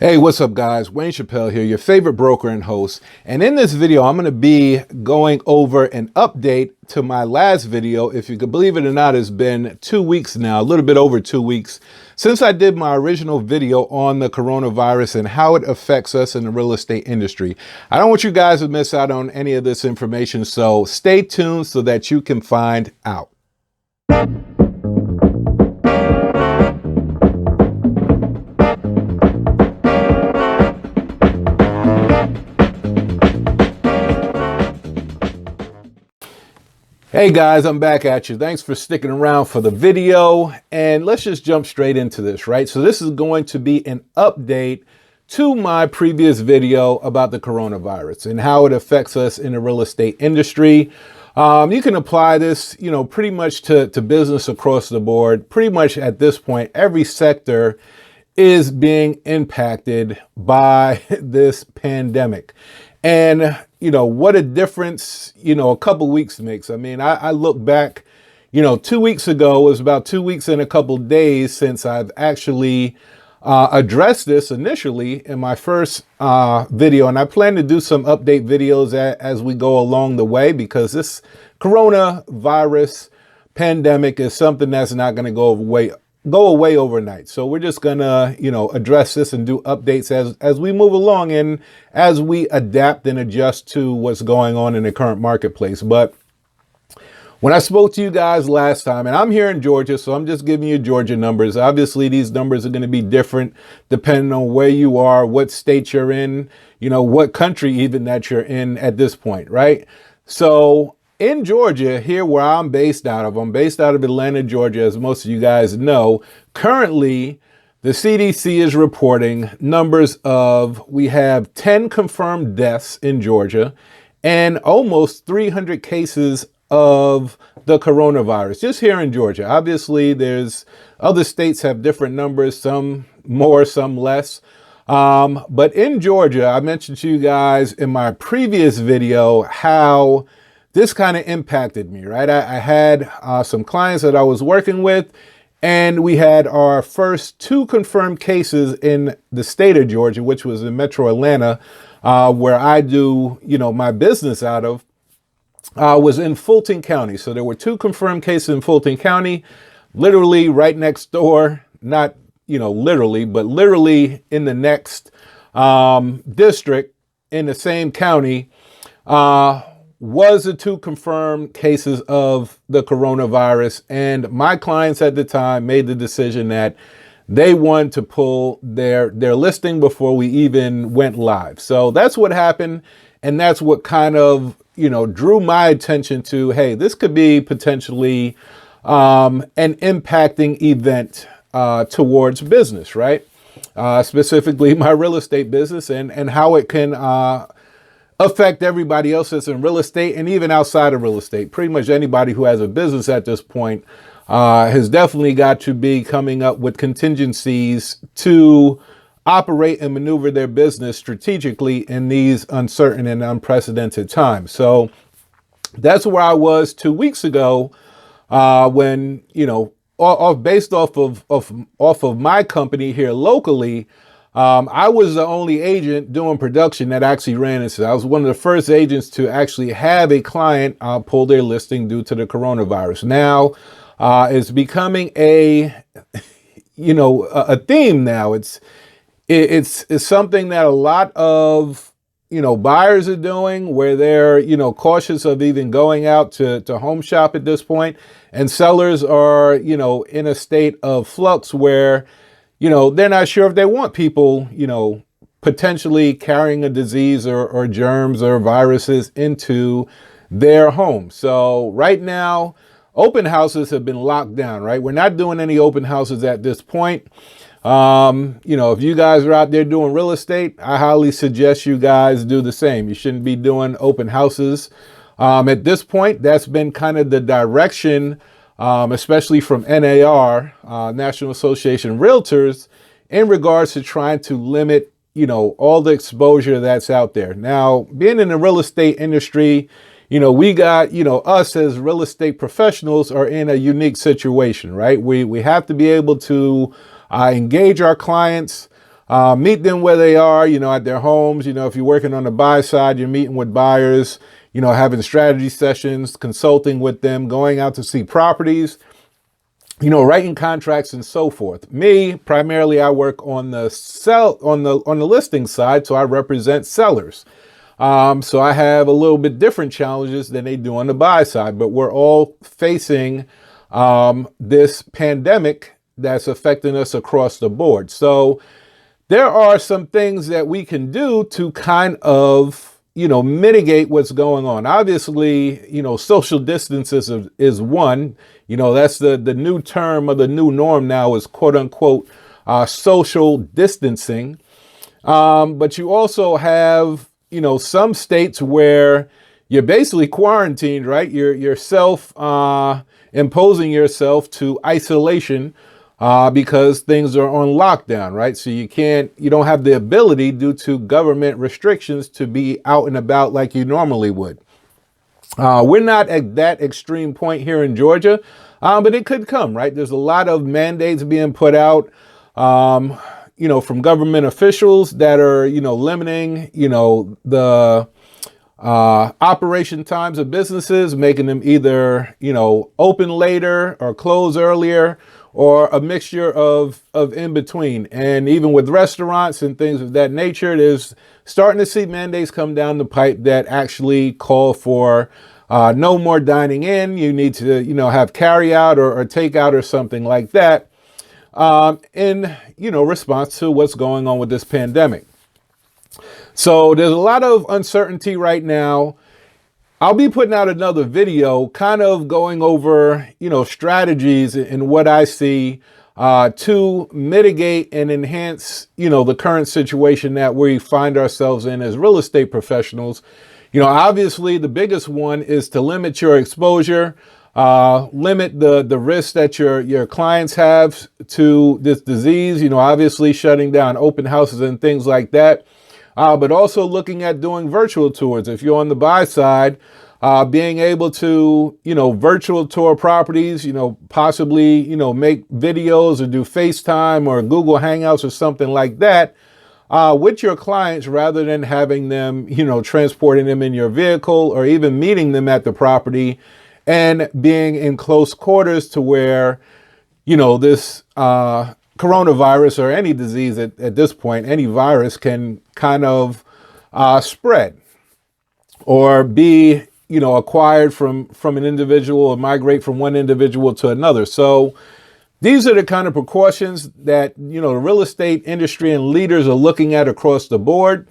Hey, what's up guys? Wayne Chappelle here, your favorite broker and host. And in this video, I'm going to be going over an update to my last video. If you could believe it or not, it's been 2 weeks now, a little bit over 2 weeks since I did my original video on the coronavirus and how it affects us in the real estate industry. I don't want you guys to miss out on any of this information, so stay tuned so that you can find out. Hey guys, I'm back at you. Thanks for sticking around for the video, and let's just jump straight into this, right? So this is going to be an update to my previous video about the coronavirus and how it affects us in the real estate industry. You can apply this, pretty much to business across the board. Pretty much at this point, every sector is being impacted by this pandemic. And, what a difference, a couple weeks makes. I mean, I look back, 2 weeks ago, it was about 2 weeks and a couple days since I've actually addressed this initially in my first video. And I plan to do some update videos as we go along the way, because this coronavirus pandemic is something that's not going to go away overnight. So we're just gonna, address this and do updates as we move along and as we adapt and adjust to what's going on in the current marketplace. But when I spoke to you guys last time, and I'm here in Georgia, so I'm just giving you Georgia numbers. Obviously, these numbers are going to be different depending on where you are, what state you're in, what country even that you're in at this point, right? So in Georgia, here where I'm based out of Atlanta, Georgia, as most of you guys know. Currently, the CDC is reporting numbers of, we have 10 confirmed deaths in Georgia and almost 300 cases of the coronavirus, just here in Georgia. Obviously, there's other states have different numbers, some more, some less. But in Georgia, I mentioned to you guys in my previous video how this kind of impacted me, right? I had some clients that I was working with, and we had our first 2 confirmed cases in the state of Georgia, which was in Metro Atlanta, where I do, my business out of, was in Fulton County. So there were 2 confirmed cases in Fulton County, literally right next door, not, literally, but literally in the next district in the same county, was the 2 confirmed cases of the coronavirus. And my clients at the time made the decision that they wanted to pull their listing before we even went live. So that's what happened. And that's what kind of, drew my attention to, hey, this could be potentially an impacting event towards business, right? Specifically my real estate business and how it can affect everybody else that's in real estate and even outside of real estate. Pretty much anybody who has a business at this point has definitely got to be coming up with contingencies to operate and maneuver their business strategically in these uncertain and unprecedented times. So that's where I was 2 weeks ago when, based off of my company here locally. I was the only agent doing production that actually ran this. I was one of the first agents to actually have a client pull their listing due to the coronavirus. Now, it's becoming a theme now. It's something that a lot of, buyers are doing, where they're, cautious of even going out to home shop at this point. And sellers are, in a state of flux where, they're not sure if they want people, potentially carrying a disease or germs or viruses into their home. So right now, open houses have been locked down, right? We're not doing any open houses at this point. If you guys are out there doing real estate, I highly suggest you guys do the same. You shouldn't be doing open houses. At this point, that's been kind of the direction, especially from NAR, National Association of Realtors, in regards to trying to limit, all the exposure that's out there. Now, being in the real estate industry, we got, us as real estate professionals are in a unique situation, right? We have to be able to engage our clients meet them where they are, at their homes. If you're working on the buy side, you're meeting with buyers, having strategy sessions, consulting with them, going out to see properties, writing contracts and so forth. Me, primarily, I work on the listing side, so I represent sellers. So I have a little bit different challenges than they do on the buy side, but we're all facing this pandemic that's affecting us across the board. So there are some things that we can do to kind of, mitigate what's going on. Obviously, social distance is one. That's the new term or the new norm now is quote unquote social distancing. But you also have, some states where you're basically quarantined, right? You're self imposing yourself to isolation because things are on lockdown, right? So you don't have the ability due to government restrictions to be out and about like you normally would. We're not at that extreme point here in Georgia, but it could come, right? There's a lot of mandates being put out, from government officials that are, limiting, the operation times of businesses, making them either, open later or close earlier, or a mixture of in between. And even with restaurants and things of that nature, there's starting to see mandates come down the pipe that actually call for no more dining in. You need to, have carry out or takeout or something like that in, response to what's going on with this pandemic. So there's a lot of uncertainty right now. I'll be putting out another video kind of going over, strategies and what I see to mitigate and enhance, the current situation that we find ourselves in as real estate professionals. Obviously the biggest one is to limit your exposure, limit the risk that your clients have to this disease, obviously shutting down open houses and things like that. But also looking at doing virtual tours. If you're on the buy side, being able to, virtual tour properties, possibly, make videos or do FaceTime or Google Hangouts or something like that with your clients rather than having them, transporting them in your vehicle or even meeting them at the property and being in close quarters to where, this coronavirus or any disease at this point, any virus can kind of spread or be, acquired from an individual or migrate from one individual to another. So these are the kind of precautions that, the real estate industry and leaders are looking at across the board.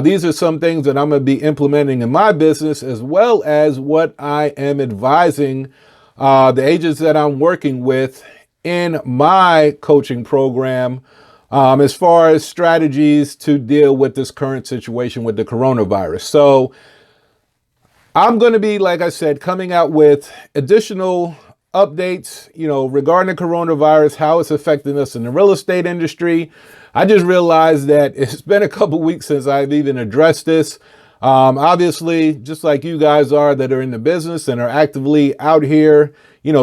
These are some things that I'm going to be implementing in my business, as well as what I am advising the agents that I'm working with in my coaching program, as far as strategies to deal with this current situation with the coronavirus. So I'm going to be, like I said, coming out with additional updates, regarding the coronavirus, how it's affecting us in the real estate industry. I just realized that it's been a couple weeks since I've even addressed this. Obviously, just like you guys are that are in the business and are actively out here,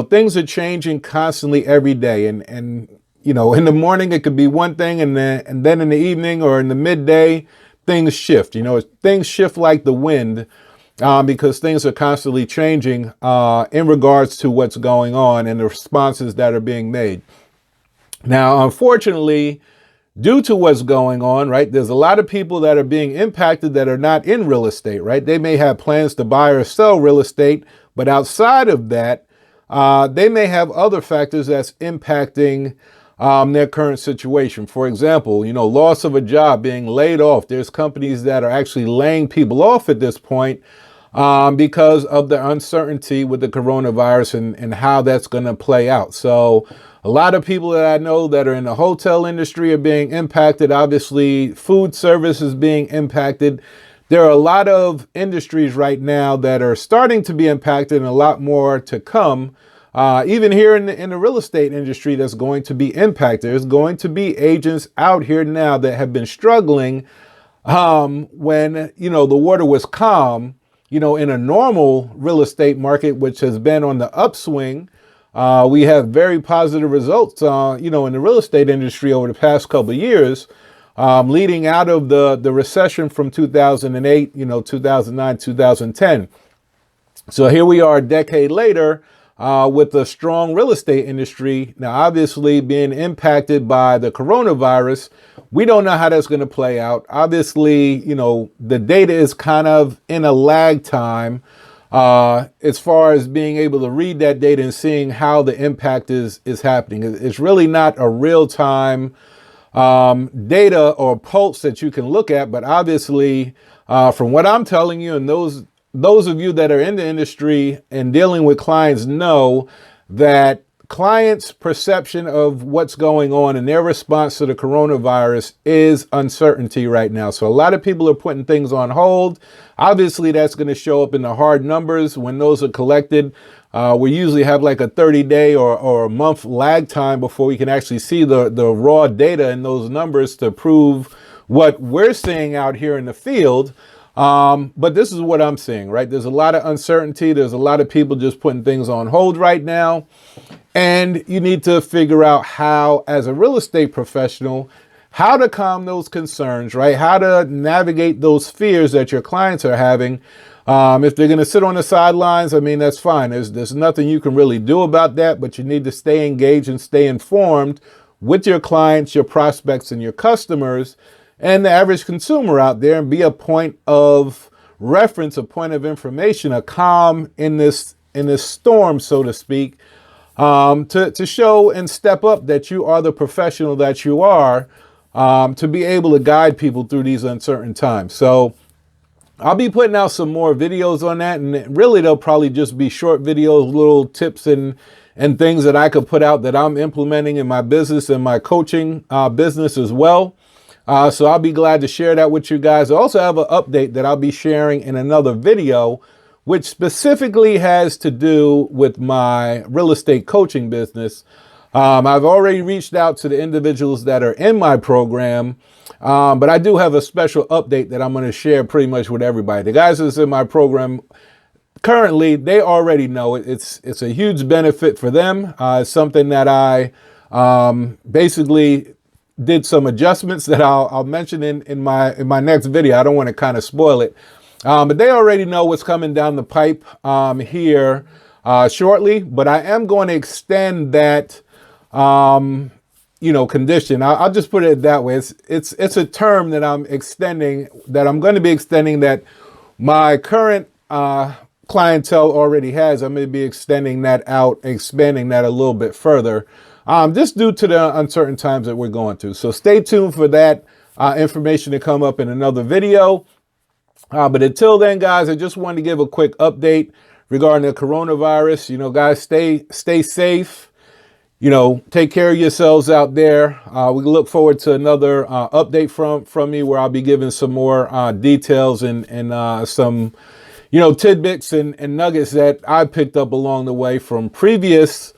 things are changing constantly every day. And in the morning, it could be one thing, and then in the evening or in the midday, things shift. Things shift like the wind because things are constantly changing in regards to what's going on and the responses that are being made. Now, unfortunately, due to what's going on, right, there's a lot of people that are being impacted that are not in real estate, right? They may have plans to buy or sell real estate, but outside of that, they may have other factors that's impacting their current situation. For example, loss of a job, being laid off. There's companies that are actually laying people off at this point because of the uncertainty with the coronavirus and how that's going to play out. So a lot of people that I know that are in the hotel industry are being impacted. Obviously, food service is being impacted. There are a lot of industries right now that are starting to be impacted and a lot more to come. Even here in the real estate industry that's going to be impacted. There's going to be agents out here now that have been struggling when, the water was calm, in a normal real estate market, which has been on the upswing. We have very positive results, in the real estate industry over the past couple of years. leading out of the recession from 2008, 2009, 2010. So here we are a decade later with a strong real estate industry. Now, obviously being impacted by the coronavirus, we don't know how that's going to play out. Obviously, the data is kind of in a lag time as far as being able to read that data and seeing how the impact is happening. It's really not a real time data or pulse that you can look at, but obviously from what I'm telling you, and those of you that are in the industry and dealing with clients know that clients' perception of what's going on and their response to the coronavirus is uncertainty right now. So a lot of people are putting things on hold. Obviously, that's going to show up in the hard numbers when those are collected. We usually have like a 30-day or a month lag time before we can actually see the raw data in those numbers to prove what we're seeing out here in the field. But this is what I'm seeing, right? There's a lot of uncertainty. There's a lot of people just putting things on hold right now. And you need to figure out how, as a real estate professional, how to calm those concerns, right? How to navigate those fears that your clients are having. If they're going to sit on the sidelines, I mean, that's fine. There's nothing you can really do about that, but you need to stay engaged and stay informed with your clients, your prospects, and your customers, and the average consumer out there, and be a point of reference, a point of information, a calm in this storm, so to speak, to show and step up that you are the professional that you are, to be able to guide people through these uncertain times. So I'll be putting out some more videos on that, and really they'll probably just be short videos, little tips and things that I could put out that I'm implementing in my business and my coaching business as well. So I'll be glad to share that with you guys. I also have an update that I'll be sharing in another video, which specifically has to do with my real estate coaching business. I've already reached out to the individuals that are in my program, but I do have a special update that I'm going to share pretty much with everybody. The guys that's in my program currently, they already know it. It's a huge benefit for them. It's something that I basically did some adjustments that I'll mention in my next video. I don't want to kind of spoil it, but they already know what's coming down the pipe here shortly. But I am going to extend that condition. I'll just put it that way. It's a term that I'm extending, that I'm going to be extending, that my current clientele already has. I'm going to be extending that out, expanding that a little bit further, just due to the uncertain times that we're going through. So stay tuned for that information to come up in another video. But until then, guys, I just wanted to give a quick update regarding the coronavirus. Guys, stay safe. Take care of yourselves out there. We look forward to another update from me, where I'll be giving some more details and some, tidbits and nuggets that I picked up along the way from previous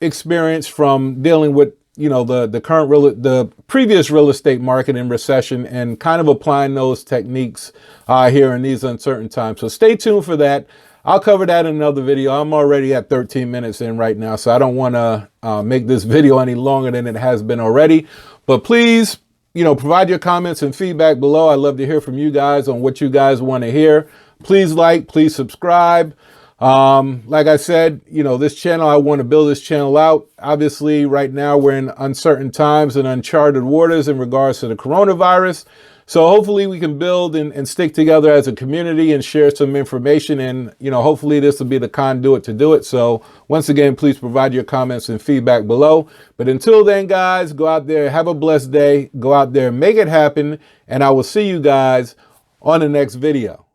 experience from dealing with, the previous real estate market in recession, and kind of applying those techniques here in these uncertain times. So stay tuned for that. I'll cover that in another video. I'm already at 13 minutes in right now, so I don't want to make this video any longer than it has been already. But please, provide your comments and feedback below. I'd love to hear from you guys on what you guys want to hear. Please like, please subscribe. Like I said, this channel, I want to build this channel out. Obviously, right now we're in uncertain times and uncharted waters in regards to the coronavirus. So hopefully we can build and stick together as a community and share some information. And, hopefully this will be the conduit to do it. So once again, please provide your comments and feedback below. But until then, guys, go out there, have a blessed day, go out there, make it happen. And I will see you guys on the next video.